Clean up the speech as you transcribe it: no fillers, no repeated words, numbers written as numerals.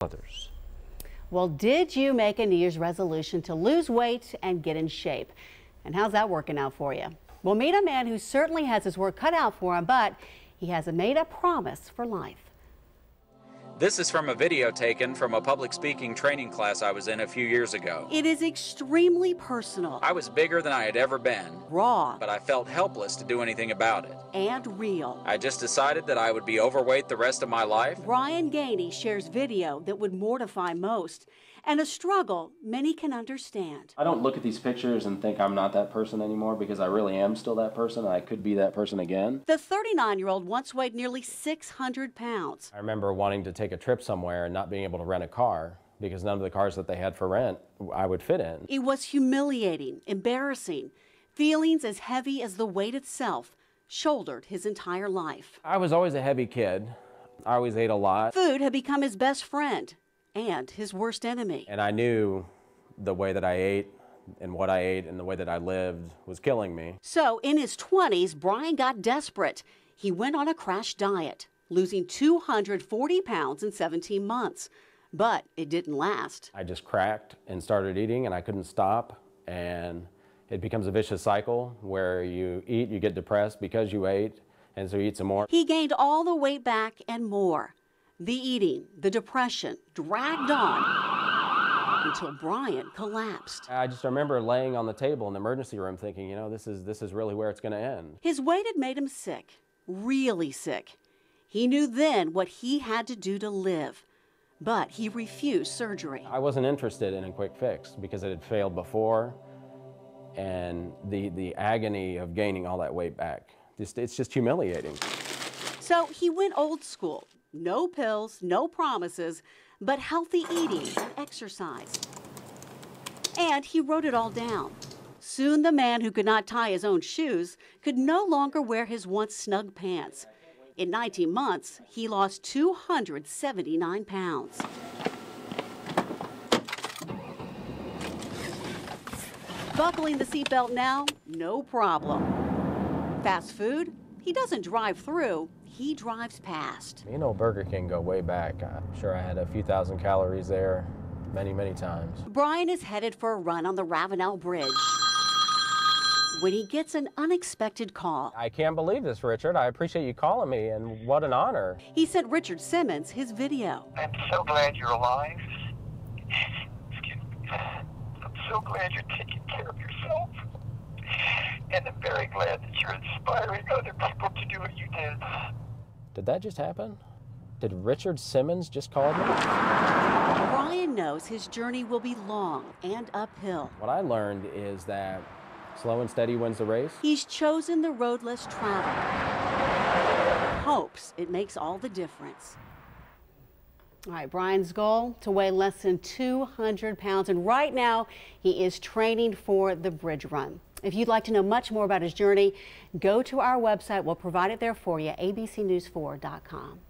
Others. Well, did you make a New Year's resolution to lose weight and get in shape? And how's that working out for you? We'll meet a man who certainly has his work cut out for him, but he has made a promise for life. This is from a video taken from a public speaking training class I was in a few years ago. It is extremely personal. I was bigger than I had ever been. Raw. But I felt helpless to do anything about it. And real. I just decided that I would be overweight the rest of my life. Bryan Ganey shares video that would mortify most, and a struggle many can understand. I don't look at these pictures and think I'm not that person anymore, because I really am still that person. I could be that person again. The 39-year-old once weighed nearly 600 pounds. I remember wanting to take a trip somewhere and not being able to rent a car because none of the cars that they had for rent I would fit in. It was humiliating, embarrassing. Feelings as heavy as the weight itself shouldered his entire life. I was always a heavy kid. I always ate a lot. Food had become his best friend and his worst enemy. And I knew the way that I ate and what I ate and the way that I lived was killing me. So in his 20s, Bryan got desperate. He went on a crash diet, losing 240 pounds in 17 months. But it didn't last. I just cracked and started eating, and I couldn't stop. And it becomes a vicious cycle where you eat, you get depressed because you ate, and so you eat some more. He gained all the weight back and more. The eating, the depression dragged on until Bryan collapsed. I just remember laying on the table in the emergency room thinking, you know, this is really where it's going to end. His weight had made him sick, really sick. He knew then what he had to do to live, but he refused surgery. I wasn't interested in a quick fix because it had failed before, and the agony of gaining all that weight back, it's just humiliating. So he went old school. No pills, no promises, but healthy eating and exercise. And he wrote it all down. Soon the man who could not tie his own shoes could no longer wear his once snug pants. In 19 months, he lost 279 pounds. Buckling the seatbelt now, no problem. Fast food? He doesn't drive through, he drives past. You know, Burger King go way back. I'm sure I had a few thousand calories there many, many times. Bryan is headed for a run on the Ravenel Bridge when he gets an unexpected call. I can't believe this, Richard. I appreciate you calling me, and what an honor. He sent Richard Simmons his video. I'm so glad you're alive. Excuse me. I'm so glad you're taking care of yourself. And I'm very glad that you're inspiring other people to do what you did. Did that just happen? Did Richard Simmons just call me? Bryan knows his journey will be long and uphill. What I learned is that slow and steady wins the race. He's chosen the road less traveled. Hopes it makes all the difference. All right, Bryan's goal to weigh less than 200 pounds, and right now he is training for the bridge run. If you'd like to know much more about his journey, go to our website. We'll provide it there for you, abcnews4.com.